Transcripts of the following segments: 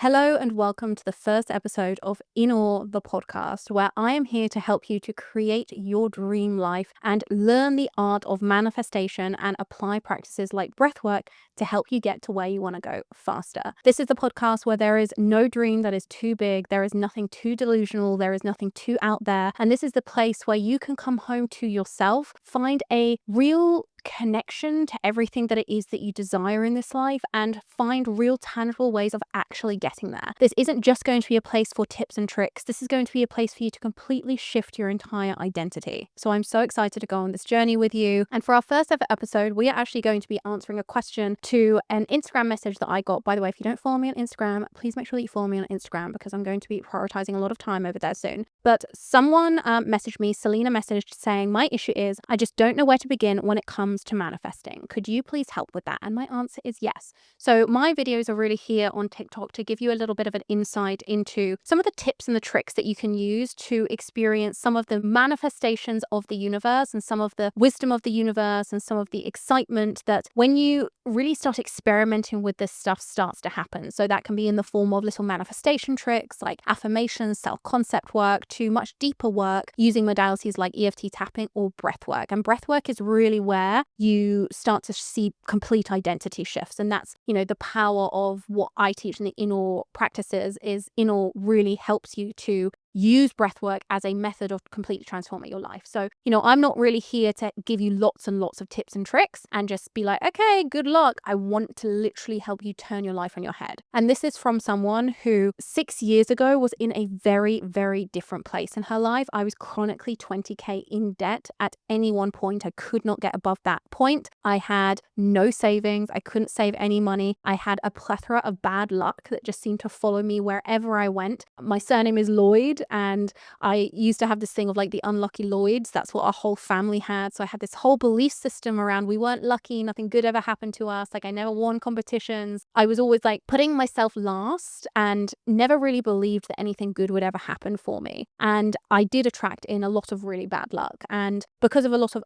Hello and welcome to the first episode of INAWE, the podcast, where I am here to help you to create your dream life and learn the art of manifestation and apply practices like breathwork to help you get to where you want to go faster. This is the podcast where there is no dream that is too big, there is nothing too delusional, there is nothing too out there, and this is the place where you can come home to yourself, find a real connection to everything that it is that you desire in this life and find real tangible ways of actually getting there. This isn't just going to be a place for tips and tricks. This is going to be a place for you to completely shift your entire identity. So I'm so excited to go on this journey with you. And for our first ever episode, we are actually going to be answering a question to an Instagram message that I got. By the way, if you don't follow me on Instagram, please make sure that you follow me on Instagram because I'm going to be prioritizing a lot of time over there soon. But someone messaged me, Selena messaged saying, my issue is I just don't know where to begin when it comes to manifesting. Could you please help with that? And my answer is yes. So my videos are really here on TikTok to give you a little bit of an insight into some of the tips and the tricks that you can use to experience some of the manifestations of the universe and some of the wisdom of the universe and some of the excitement that when you really start experimenting with this stuff starts to happen. So that can be in the form of little manifestation tricks like affirmations, self-concept work, to much deeper work using modalities like EFT tapping or breathwork. And breathwork is really where you start to see complete identity shifts. And that's, the power of what I teach in the INAWE practices is INAWE really helps you to use breathwork as a method of completely transforming your life. So, I'm not really here to give you lots and lots of tips and tricks and just be like, okay, good luck. I want to literally help you turn your life on your head. And this is from someone who 6 years ago was in a very, very different place in her life. I was chronically 20K in debt at any one point. I could not get above that point. I had no savings. I couldn't save any money. I had a plethora of bad luck that just seemed to follow me wherever I went. My surname is Lloyd. And I used to have this thing of like the unlucky Lloyds. That's what our whole family had. So I had this whole belief system around we weren't lucky, nothing good ever happened to us. Like I never won competitions. I was always like putting myself last and never really believed that anything good would ever happen for me. And I did attract in a lot of really bad luck. And because of a lot of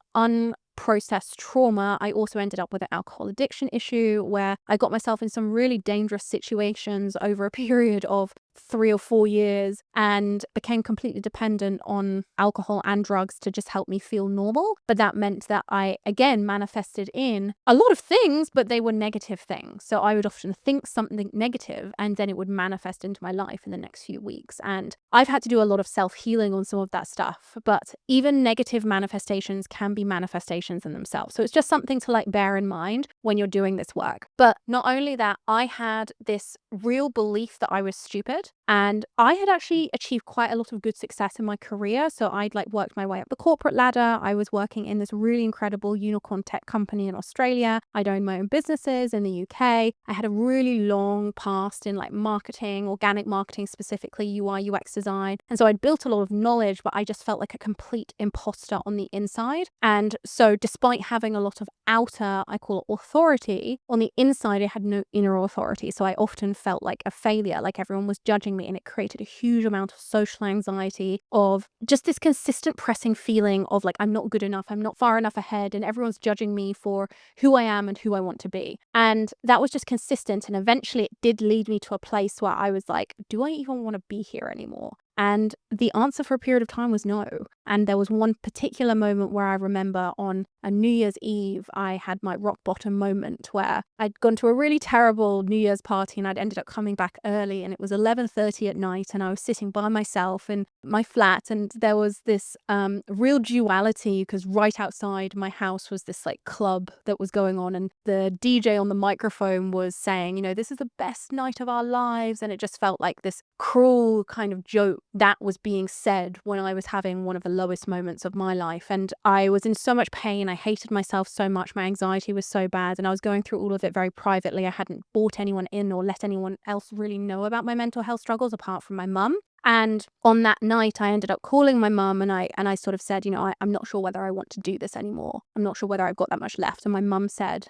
processed trauma, I also ended up with an alcohol addiction issue where I got myself in some really dangerous situations over a period of 3 or 4 years and became completely dependent on alcohol and drugs to just help me feel normal. But that meant that I again manifested in a lot of things, but they were negative things. So I would often think something negative and then it would manifest into my life in the next few weeks. And I've had to do a lot of self-healing on some of that stuff, but even negative manifestations can be manifestations in themselves. So it's just something to bear in mind when you're doing this work. But not only that, I had this real belief that I was stupid. And I had actually achieved quite a lot of good success in my career. So I'd worked my way up the corporate ladder. I was working in this really incredible unicorn tech company in Australia. I'd owned my own businesses in the UK. I had a really long past in marketing, organic marketing, specifically UI, UX design. And so I'd built a lot of knowledge, but I just felt like a complete imposter on the inside. And so despite having a lot of outer, I call it authority, on the inside, I had no inner authority. So I often felt like a failure, like everyone was judging me, and it created a huge amount of social anxiety of just this consistent pressing feeling of I'm not good enough, I'm not far enough ahead, and everyone's judging me for who I am and who I want to be. And that was just consistent, and eventually it did lead me to a place where I was like, do I even want to be here anymore? And the answer for a period of time was no. And there was one particular moment where I remember on a New Year's Eve, I had my rock bottom moment where I'd gone to a really terrible New Year's party and I'd ended up coming back early, and it was 11:30 at night and I was sitting by myself in my flat, and there was this real duality because right outside my house was this club that was going on, and the DJ on the microphone was saying, this is the best night of our lives, and it just felt like this cruel kind of joke that was being said when I was having one of the lowest moments of my life. And I was in so much pain. I hated myself so much. My anxiety was so bad. And I was going through all of it very privately. I hadn't brought anyone in or let anyone else really know about my mental health struggles apart from my mum. And on that night, I ended up calling my mum and I sort of said, I'm not sure whether I want to do this anymore. I'm not sure whether I've got that much left. And my mum said,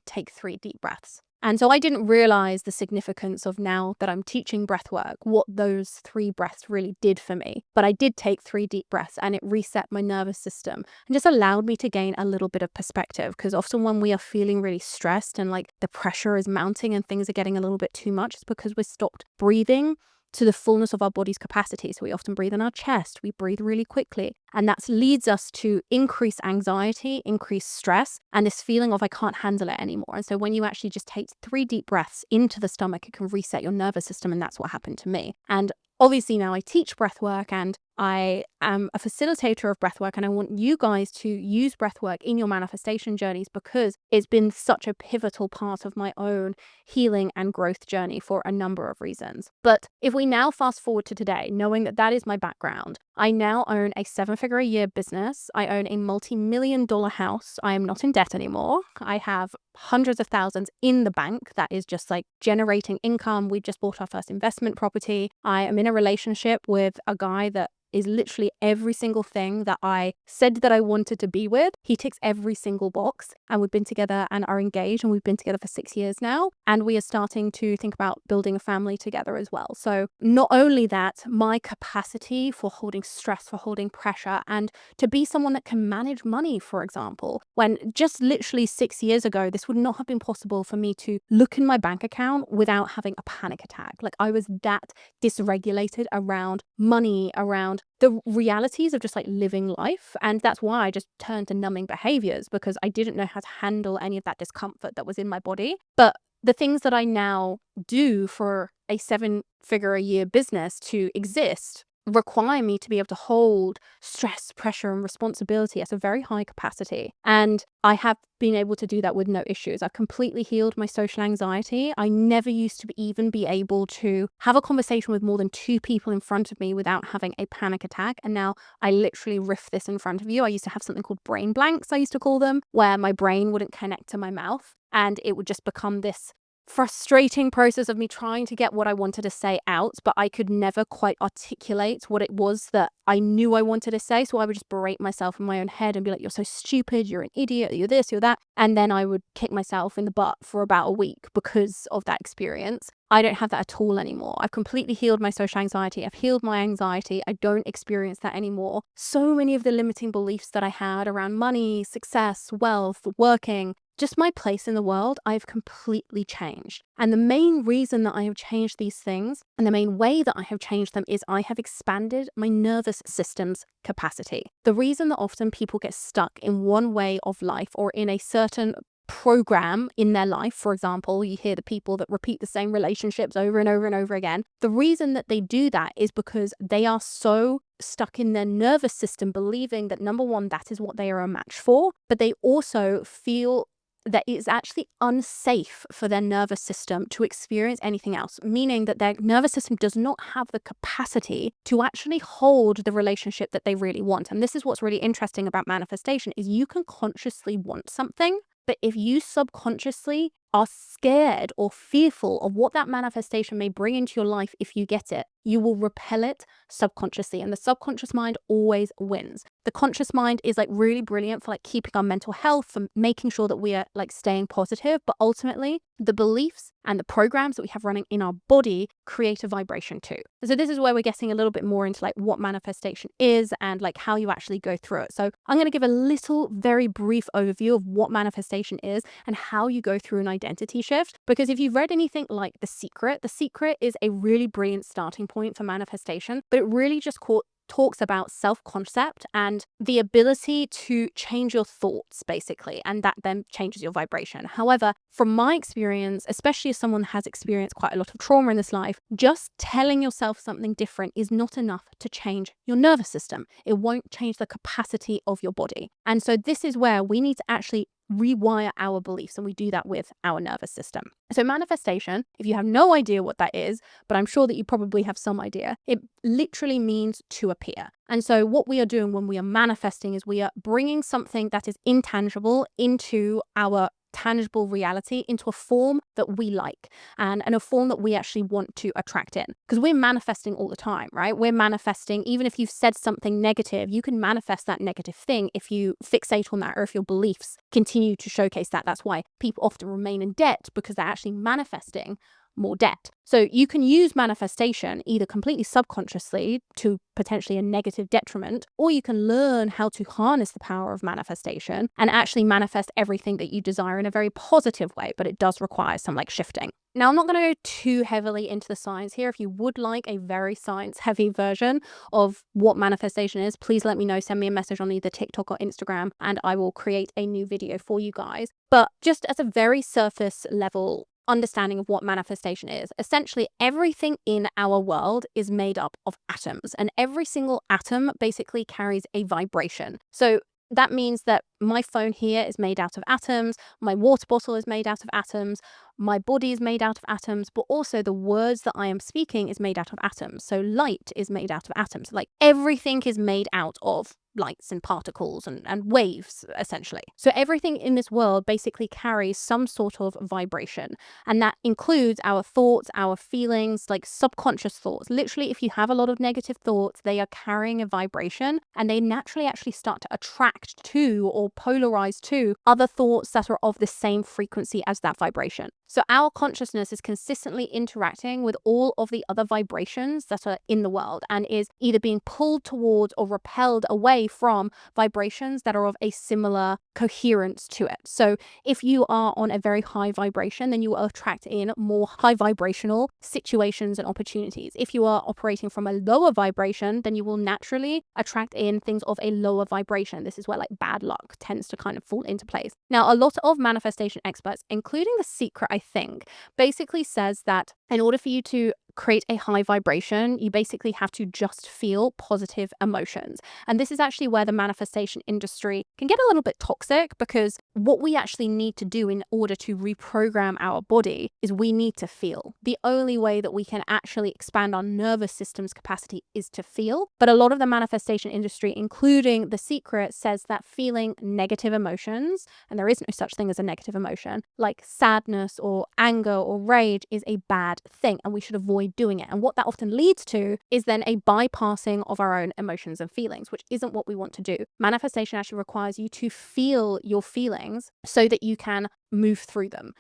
take 3 deep breaths. And so I didn't realize the significance of, now that I'm teaching breath work, what those 3 breaths really did for me. But I did take 3 deep breaths, and it reset my nervous system and just allowed me to gain a little bit of perspective. Because often when we are feeling really stressed and like the pressure is mounting and things are getting a little bit too much, it's because we're stopped breathing to the fullness of our body's capacity. So we often breathe in our chest, we breathe really quickly, and that leads us to increase anxiety, increase stress, and this feeling of I can't handle it anymore. And so when you actually just take 3 deep breaths into the stomach, it can reset your nervous system, and that's what happened to me. And obviously now I teach breath work and I am a facilitator of breathwork, and I want you guys to use breathwork in your manifestation journeys because it's been such a pivotal part of my own healing and growth journey for a number of reasons. But if we now fast forward to today, knowing that that is my background, I now own a 7-figure a year business. I own a multi-million-dollar house. I am not in debt anymore. I have hundreds of thousands in the bank that is just like generating income. We just bought our first investment property. I am in a relationship with a guy that is literally every single thing that I said that I wanted to be with. He ticks every single box, and we've been together and are engaged, and we've been together for 6 years now, and we are starting to think about building a family together as well. So not only that, my capacity for holding stress, for holding pressure, and to be someone that can manage money, for example, when just literally 6 years ago, this would not have been possible for me to look in my bank account without having a panic attack. Like I was that dysregulated around money, around the realities of just like living life. And that's why I just turned to numbing behaviors, because I didn't know how to handle any of that discomfort that was in my body. But the things that I now do for a 7-figure a year business to exist require me to be able to hold stress, pressure, and responsibility at a very high capacity. And I have been able to do that with no issues. I've completely healed my social anxiety. I never used to even be able to have a conversation with more than 2 people in front of me without having a panic attack. And now I literally riff this in front of you. I used to have something called brain blanks, I used to call them, where my brain wouldn't connect to my mouth, and it would just become this frustrating process of me trying to get what I wanted to say out, but I could never quite articulate what it was that I knew I wanted to say. So I would just berate myself in my own head and be like, you're so stupid, you're an idiot, you're this, you're that. And then I would kick myself in the butt for about a week because of that experience. I don't have that at all anymore. I've completely healed my social anxiety. I've healed my anxiety. I don't experience that anymore. So many of the limiting beliefs that I had around money, success, wealth, working, just my place in the world, I've completely changed. And the main reason that I have changed these things and the main way that I have changed them is I have expanded my nervous system's capacity. The reason that often people get stuck in one way of life or in a certain program in their life, for example, you hear the people that repeat the same relationships over and over and over again. The reason that they do that is because they are so stuck in their nervous system believing that, number one, that is what they are a match for, but they also feel that it's actually unsafe for their nervous system to experience anything else, meaning that their nervous system does not have the capacity to actually hold the relationship that they really want. And this is what's really interesting about manifestation is you can consciously want something, but if you subconsciously are scared or fearful of what that manifestation may bring into your life if you get it, you will repel it subconsciously, and the subconscious mind always wins. The conscious mind is like really brilliant for like keeping our mental health, for making sure that we are like staying positive, but ultimately the beliefs and the programs that we have running in our body create a vibration too. So this is where we're getting a little bit more into like what manifestation is and like how you actually go through it. So I'm going to give a little very brief overview of what manifestation is and how you go through an identity shift, because if you've read anything like The Secret is a really brilliant starting point for manifestation, but it really just talks about self-concept and the ability to change your thoughts, basically, and that then changes your vibration. However, from my experience, especially if someone has experienced quite a lot of trauma in this life, just telling yourself something different is not enough to change your nervous system. It won't change the capacity of your body. And so this is where we need to actually rewire our beliefs, and we do that with our nervous system. So manifestation, if you have no idea what that is, but I'm sure that you probably have some idea, it literally means to appear. And so what we are doing when we are manifesting is we are bringing something that is intangible into our tangible reality into a form that we like and a form that we actually want to attract in. Because we're manifesting all the time, right? We're manifesting, even if you've said something negative, you can manifest that negative thing if you fixate on that or if your beliefs continue to showcase that. That's why people often remain in debt, because they're actually manifesting more debt. So you can use manifestation either completely subconsciously to potentially a negative detriment, or you can learn how to harness the power of manifestation and actually manifest everything that you desire in a very positive way, but it does require some shifting. Now, I'm not going to go too heavily into the science here. If you would like a very science-heavy version of what manifestation is, please let me know. Send me a message on either TikTok or Instagram, and I will create a new video for you guys. But just as a very surface level understanding of what manifestation is, essentially everything in our world is made up of atoms, and every single atom basically carries a vibration. So that means that my phone here is made out of atoms, my water bottle is made out of atoms, my body is made out of atoms, but also the words that I am speaking is made out of atoms. So light is made out of atoms. Everything is made out of lights and particles and waves, essentially. So everything in this world basically carries some sort of vibration. And that includes our thoughts, our feelings, subconscious thoughts. Literally, if you have a lot of negative thoughts, they are carrying a vibration, and they naturally actually start to attract to or polarize to other thoughts that are of the same frequency as that vibration. So our consciousness is consistently interacting with all of the other vibrations that are in the world, and is either being pulled towards or repelled away from vibrations that are of a similar coherence to it. So if you are on a very high vibration, then you will attract in more high vibrational situations and opportunities. If you are operating from a lower vibration, then you will naturally attract in things of a lower vibration. This is where bad luck tends to kind of fall into place. Now, a lot of manifestation experts, including The Secret, I think, basically says that in order for you to create a high vibration, you basically have to just feel positive emotions. And this is actually where the manifestation industry can get a little bit toxic, because what we actually need to do in order to reprogram our body is we need to feel. The only way that we can actually expand our nervous system's capacity is to feel. But a lot of the manifestation industry, including The Secret, says that feeling negative emotions, and there is no such thing as a negative emotion, like sadness or anger or rage, is a bad thing, and we should avoid doing it. And what that often leads to is then a bypassing of our own emotions and feelings, which isn't what we want to do. Manifestation actually requires you to feel your feelings so that you can move through them.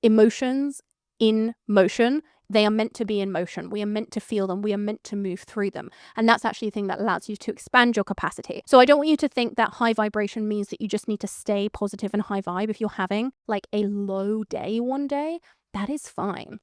Emotions in motion, they are meant to be in motion. We are meant to feel them. We are meant to move through them. And that's actually the thing that allows you to expand your capacity. So I don't want you to think that high vibration means that you just need to stay positive and high vibe. If you're having a low day one day, that is fine.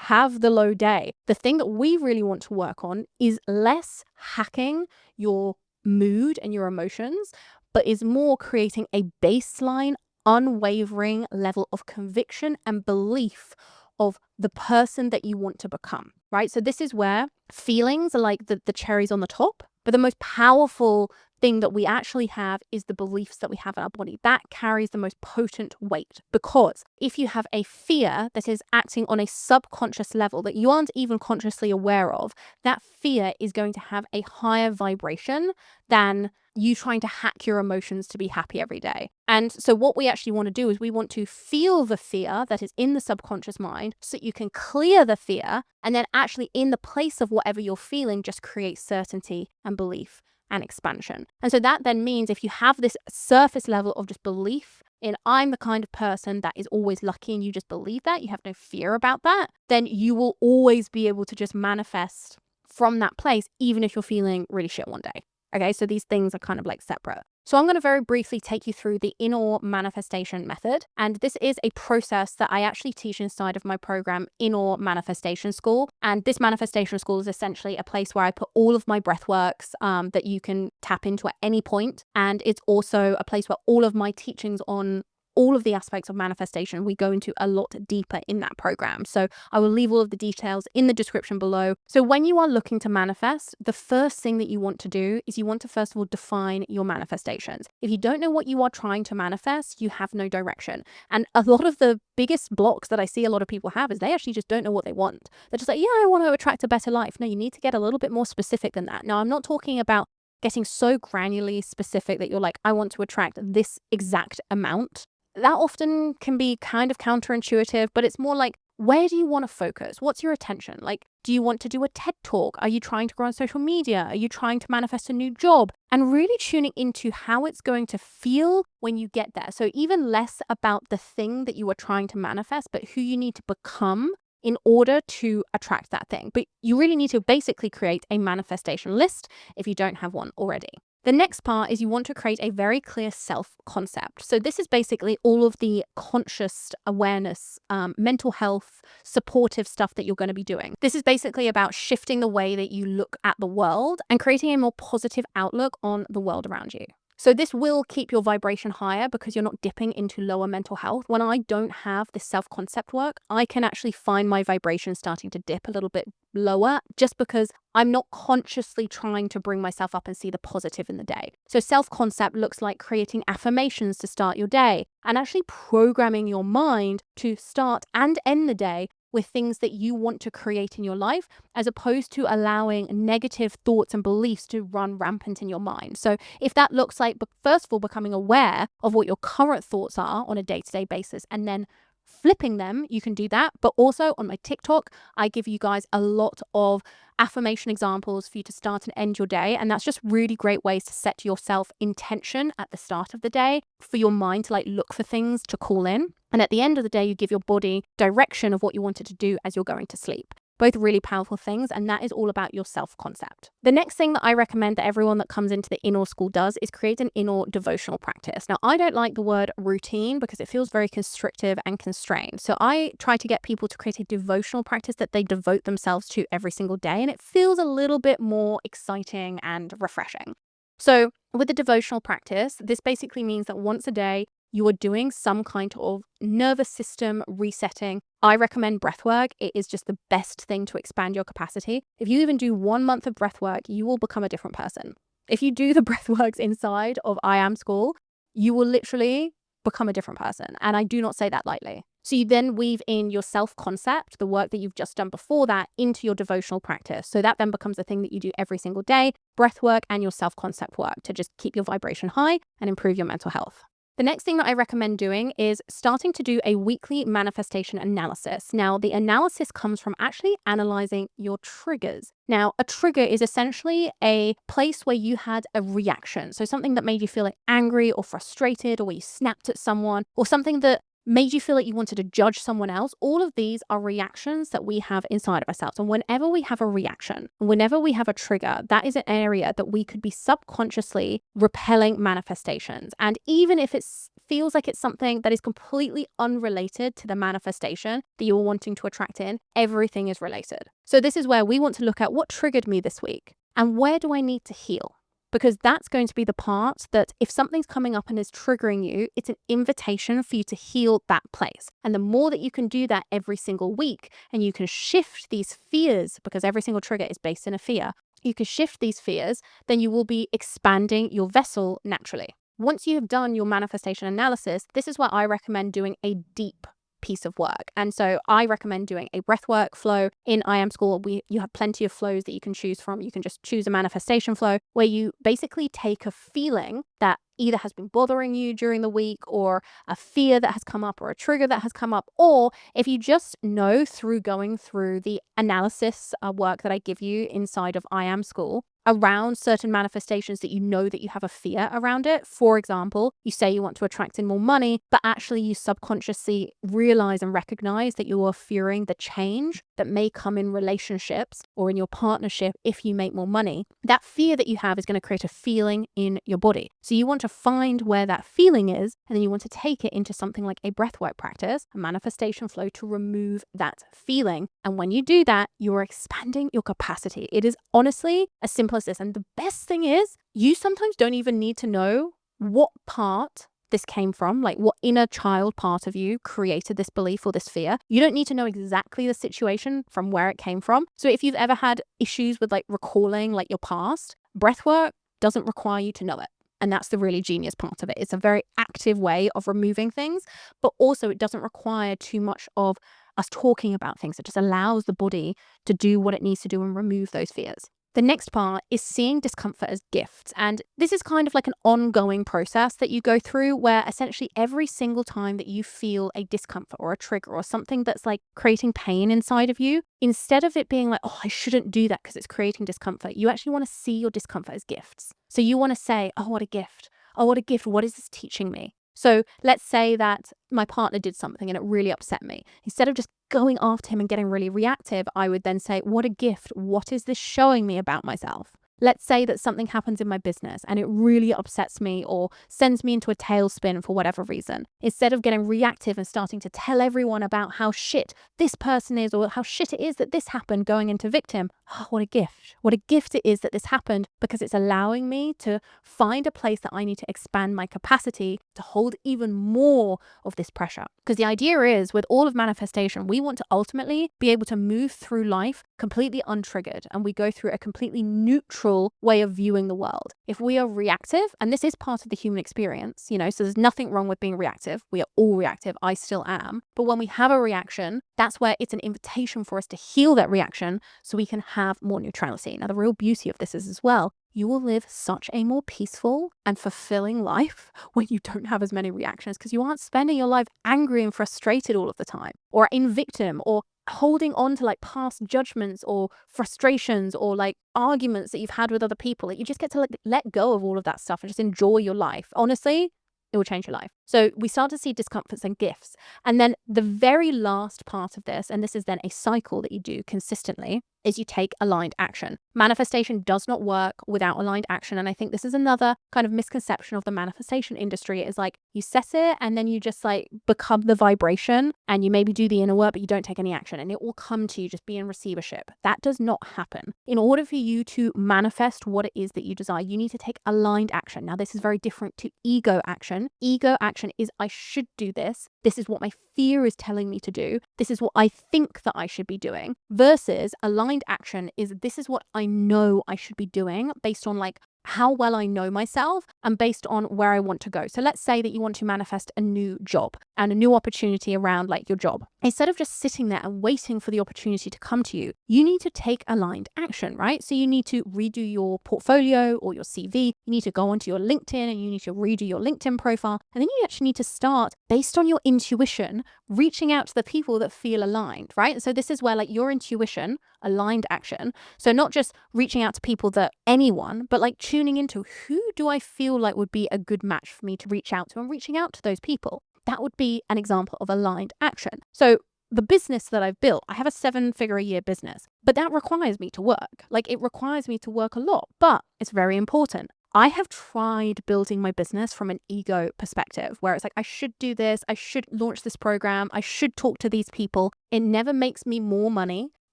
Have the low day. The thing that we really want to work on is less hacking your mood and your emotions, but is more creating a baseline, unwavering level of conviction and belief of the person that you want to become, right? So this is where feelings are like the cherries on the top, but the most powerful thing that we actually have is the beliefs that we have in our body. That carries the most potent weight, because if you have a fear that is acting on a subconscious level that you aren't even consciously aware of, that fear is going to have a higher vibration than you trying to hack your emotions to be happy every day. And so what we actually want to do is we want to feel the fear that is in the subconscious mind so that you can clear the fear, and then actually in the place of whatever you're feeling, just create certainty and belief and expansion. And so that then means if you have this surface level of just belief in I'm the kind of person that is always lucky, and you just believe that, you have no fear about that, then you will always be able to just manifest from that place, even if you're feeling really shit one day. Okay, so these things are kind of separate. So I'm going to very briefly take you through the INAWE manifestation method. And this is a process that I actually teach inside of my program, INAWE Manifestation School. And this manifestation school is essentially a place where I put all of my breath works that you can tap into at any point. And it's also a place where all of my teachings on all of the aspects of manifestation, we go into a lot deeper in that program. So I will leave all of the details in the description below. So when you are looking to manifest, the first thing that you want to do is you want to first of all define your manifestations. If you don't know what you are trying to manifest, you have no direction. And a lot of the biggest blocks that I see a lot of people have is they actually just don't know what they want. They're just like, yeah, I want to attract a better life. No, you need to get a little bit more specific than that. Now, I'm not talking about getting so granularly specific that you're like, I want to attract this exact amount that often can be kind of counterintuitive, but it's more like, where do you want to focus? What's your attention? Like, do you want to do a TED talk? Are you trying to grow on social media? Are you trying to manifest a new job? And really tuning into how it's going to feel when you get there. So even less about the thing that you are trying to manifest, but who you need to become in order to attract that thing. But you really need to basically create a manifestation list if you don't have one already. The next part is you want to create a very clear self-concept. So this is basically all of the conscious awareness, mental health, supportive stuff that you're going to be doing. This is basically about shifting the way that you look at the world and creating a more positive outlook on the world around you. So this will keep your vibration higher because you're not dipping into lower mental health. When I don't have this self-concept work, I can actually find my vibration starting to dip a little bit lower just because I'm not consciously trying to bring myself up and see the positive in the day. So self-concept looks like creating affirmations to start your day and actually programming your mind to start and end the day with things that you want to create in your life, as opposed to allowing negative thoughts and beliefs to run rampant in your mind. So if that looks like, first of all, becoming aware of what your current thoughts are on a day-to-day basis and then flipping them, you can do that. But also on my TikTok, I give you guys a lot of affirmation examples for you to start and end your day. And that's just really great ways to set yourself intention at the start of the day for your mind to look for things to call in. And at the end of the day, you give your body direction of what you wanted to do as you're going to sleep. Both really powerful things, and that is all about your self-concept. The next thing that I recommend that everyone that comes into the INAWE school does is create an INAWE devotional practice. Now, I don't like the word routine because it feels very constrictive and constrained. So I try to get people to create a devotional practice that they devote themselves to every single day, and it feels a little bit more exciting and refreshing. So with the devotional practice, this basically means that once a day, you are doing some kind of nervous system resetting. I recommend breathwork. It is just the best thing to expand your capacity. If you even do 1 month of breathwork, you will become a different person. If you do the breathworks inside of I Am School, you will literally become a different person. And I do not say that lightly. So you then weave in your self-concept, the work that you've just done before that, into your devotional practice. So that then becomes a thing that you do every single day, breathwork and your self-concept work to just keep your vibration high and improve your mental health. The next thing that I recommend doing is starting to do a weekly manifestation analysis. Now, the analysis comes from actually analyzing your triggers. Now, a trigger is essentially a place where you had a reaction. So something that made you feel angry or frustrated, or where you snapped at someone, or something that made you feel like you wanted to judge someone else. All of these are reactions that we have inside of ourselves. And whenever we have a reaction, whenever we have a trigger, that is an area that we could be subconsciously repelling manifestations. And even if it feels like it's something that is completely unrelated to the manifestation that you're wanting to attract in, everything is related. So this is where we want to look at what triggered me this week and where do I need to heal? Because that's going to be the part that if something's coming up and is triggering you, it's an invitation for you to heal that place. And the more that you can do that every single week, and you can shift these fears, because every single trigger is based in a fear, you can shift these fears, then you will be expanding your vessel naturally. Once you have done your manifestation analysis, this is where I recommend doing a deep piece of work. And so I recommend doing a breathwork flow. In I Am School, you have plenty of flows that you can choose from. You can just choose a manifestation flow where you basically take a feeling that either has been bothering you during the week, or a fear that has come up, or a trigger that has come up, or if you just know through going through the analysis work that I give you inside of I Am School around certain manifestations that you know that you have a fear around it. For example, you say you want to attract in more money, but actually you subconsciously realize and recognize that you are fearing the change that may come in relationships or in your partnership if you make more money. That fear that you have is going to create a feeling in your body. So you want to find where that feeling is, and then you want to take it into something like a breathwork practice, a manifestation flow, to remove that feeling. And when you do that, you're expanding your capacity. It is honestly as simple as this. And the best thing is, you sometimes don't even need to know what part this came from, like what inner child part of you created this belief or this fear. You don't need to know exactly the situation from where it came from. So if you've ever had issues with recalling your past, breathwork doesn't require you to know it. And that's the really genius part of it. It's a very active way of removing things, but also it doesn't require too much of us talking about things. It just allows the body to do what it needs to do and remove those fears. The next part is seeing discomfort as gifts. And this is kind of like an ongoing process that you go through where essentially every single time that you feel a discomfort or a trigger or something that's like creating pain inside of you, instead of it being like, oh, I shouldn't do that because it's creating discomfort, you actually want to see your discomfort as gifts. So you want to say, oh, what a gift. Oh, what a gift. What is this teaching me? So let's say that my partner did something and it really upset me. Instead of just going after him and getting really reactive, I would then say, what a gift. What is this showing me about myself? Let's say that something happens in my business and it really upsets me or sends me into a tailspin for whatever reason. Instead of getting reactive and starting to tell everyone about how shit this person is or how shit it is that this happened, going into victim, oh, what a gift. What a gift it is that this happened, because it's allowing me to find a place that I need to expand my capacity to hold even more of this pressure. Because the idea is, with all of manifestation, we want to ultimately be able to move through life completely untriggered, and we go through a completely neutral way of viewing the world. If we are reactive, and this is part of the human experience, so there's nothing wrong with being reactive. We are all reactive. I still am. But when we have a reaction, that's where it's an invitation for us to heal that reaction so we can have more neutrality. Now, the real beauty of this is as well, you will live such a more peaceful and fulfilling life when you don't have as many reactions, because you aren't spending your life angry and frustrated all of the time, or in victim, or holding on to like past judgments or frustrations or like arguments that you've had with other people. Like, you just get to let go of all of that stuff and just enjoy your life. Honestly, it will change your life. So we start to see discomforts and gifts. And then the very last part of this, and this is then a cycle that you do consistently, is you take aligned action. Manifestation does not work without aligned action. And I think this is another kind of misconception of the manifestation industry, is like you set it and then you just like become the vibration and you maybe do the inner work, but you don't take any action and it will come to you, just be in receivership. That does not happen. In order for you to manifest what it is that you desire, you need to take aligned action. Now, this is very different to ego action. Ego action is, I should do this. This is what my fear is telling me to do. This is what I think that I should be doing. Versus aligned action is, this is what I know I should be doing based on like how well I know myself and based on where I want to go. So let's say that you want to manifest a new job and a new opportunity around like your job. Instead of just sitting there and waiting for the opportunity to come to you, you need to take aligned action, right? So you need to redo your portfolio or your CV. You need to go onto your LinkedIn and you need to redo your LinkedIn profile. And then you actually need to start, based on your intuition, reaching out to the people that feel aligned, right? So this is where like your intuition, aligned action. So not just reaching out to people that anyone, but like tuning into, who do I feel like would be a good match for me to reach out to, and reaching out to those people. That would be an example of aligned action. So the business that I've built, I have a 7-figure-a-year business, but that requires me to work. Like, it requires me to work a lot, but it's very important. I have tried building my business from an ego perspective, where it's like, I should do this, I should launch this program, I should talk to these people. It never makes me more money.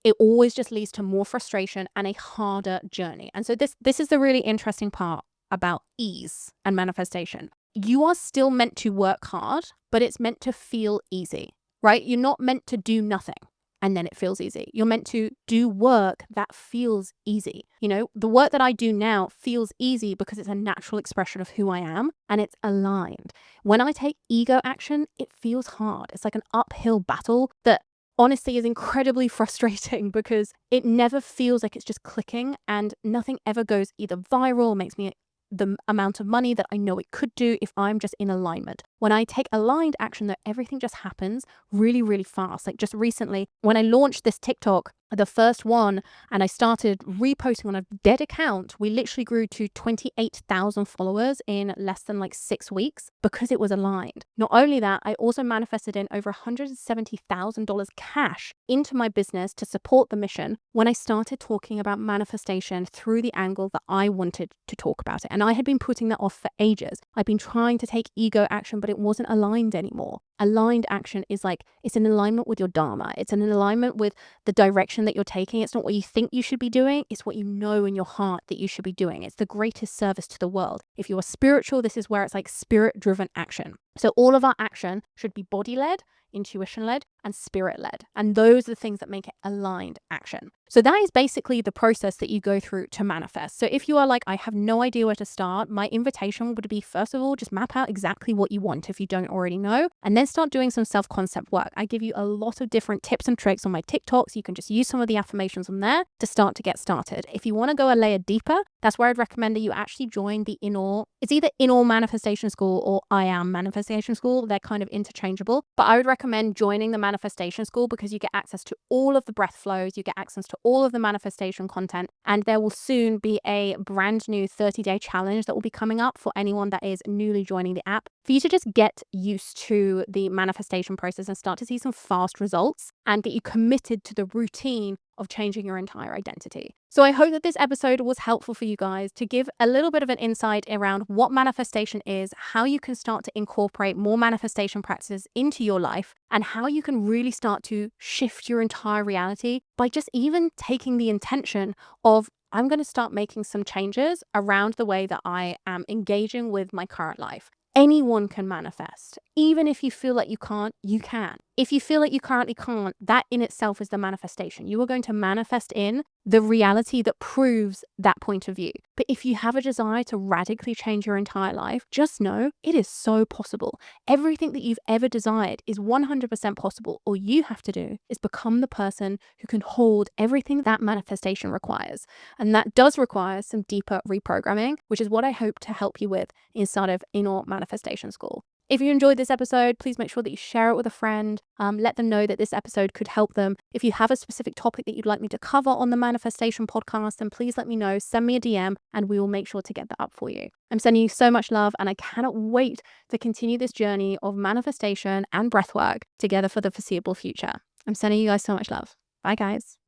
It always just leads to more frustration and a harder journey. And so this is the really interesting part about ease and manifestation. You are still meant to work hard, but it's meant to feel easy, right? You're not meant to do nothing and then it feels easy. You're meant to do work that feels easy. The work that I do now feels easy because it's a natural expression of who I am and it's aligned. When I take ego action, it feels hard. It's like an uphill battle that honestly is incredibly frustrating, because it never feels like it's just clicking and nothing ever goes either viral, makes me the amount of money that I know it could do if I'm just in alignment. When I take aligned action, though, everything just happens really, really fast. Like just recently, when I launched this TikTok, the first one, and I started reposting on a dead account, we literally grew to 28,000 followers in less than like 6 weeks because it was aligned. Not only that, I also manifested in over $170,000 cash into my business to support the mission when I started talking about manifestation through the angle that I wanted to talk about it. And I had been putting that off for ages. I've been trying to take ego action, but it wasn't aligned anymore. Aligned action is like, it's in alignment with your dharma. It's in alignment with the direction that you're taking. It's not what you think you should be doing. It's what you know in your heart that you should be doing. It's the greatest service to the world. If you are spiritual, this is where it's like spirit-driven action. So all of our action should be body-led, intuition-led, and spirit-led. And those are the things that make it aligned action. So that is basically the process that you go through to manifest. So if you are like, I have no idea where to start, my invitation would be, first of all, just map out exactly what you want if you don't already know, and then start doing some self-concept work. I give you a lot of different tips and tricks on my TikToks. You can just use some of the affirmations on there to start to get started. If you want to go a layer deeper, that's where I'd recommend that you actually join the INAWE. It's either INAWE Manifestation School or I Am Manifestation School. They're kind of interchangeable, but I would recommend joining the Manifestation School because you get access to all of the breath flows, you get access to all of the manifestation content, and there will soon be a brand new 30-day challenge that will be coming up for anyone that is newly joining the app for you to just get used to the manifestation process and start to see some fast results and get you committed to the routine of changing your entire identity. So I hope that this episode was helpful for you guys to give a little bit of an insight around what manifestation is, how you can start to incorporate more manifestation practices into your life, and how you can really start to shift your entire reality by just even taking the intention of, I'm going to start making some changes around the way that I am engaging with my current life. Anyone can manifest. Even if you feel like you can't, you can. If you feel like you currently can't, that in itself is the manifestation. You are going to manifest in the reality that proves that point of view. But if you have a desire to radically change your entire life, just know it is so possible. Everything that you've ever desired is 100% possible. All you have to do is become the person who can hold everything that manifestation requires. And that does require some deeper reprogramming, which is what I hope to help you with inside of INAWE Manifestation School. If you enjoyed this episode, please make sure that you share it with a friend. Let them know that this episode could help them. If you have a specific topic that you'd like me to cover on the Manifestation podcast, then please let me know. Send me a DM and we will make sure to get that up for you. I'm sending you so much love and I cannot wait to continue this journey of manifestation and breathwork together for the foreseeable future. I'm sending you guys so much love. Bye, guys.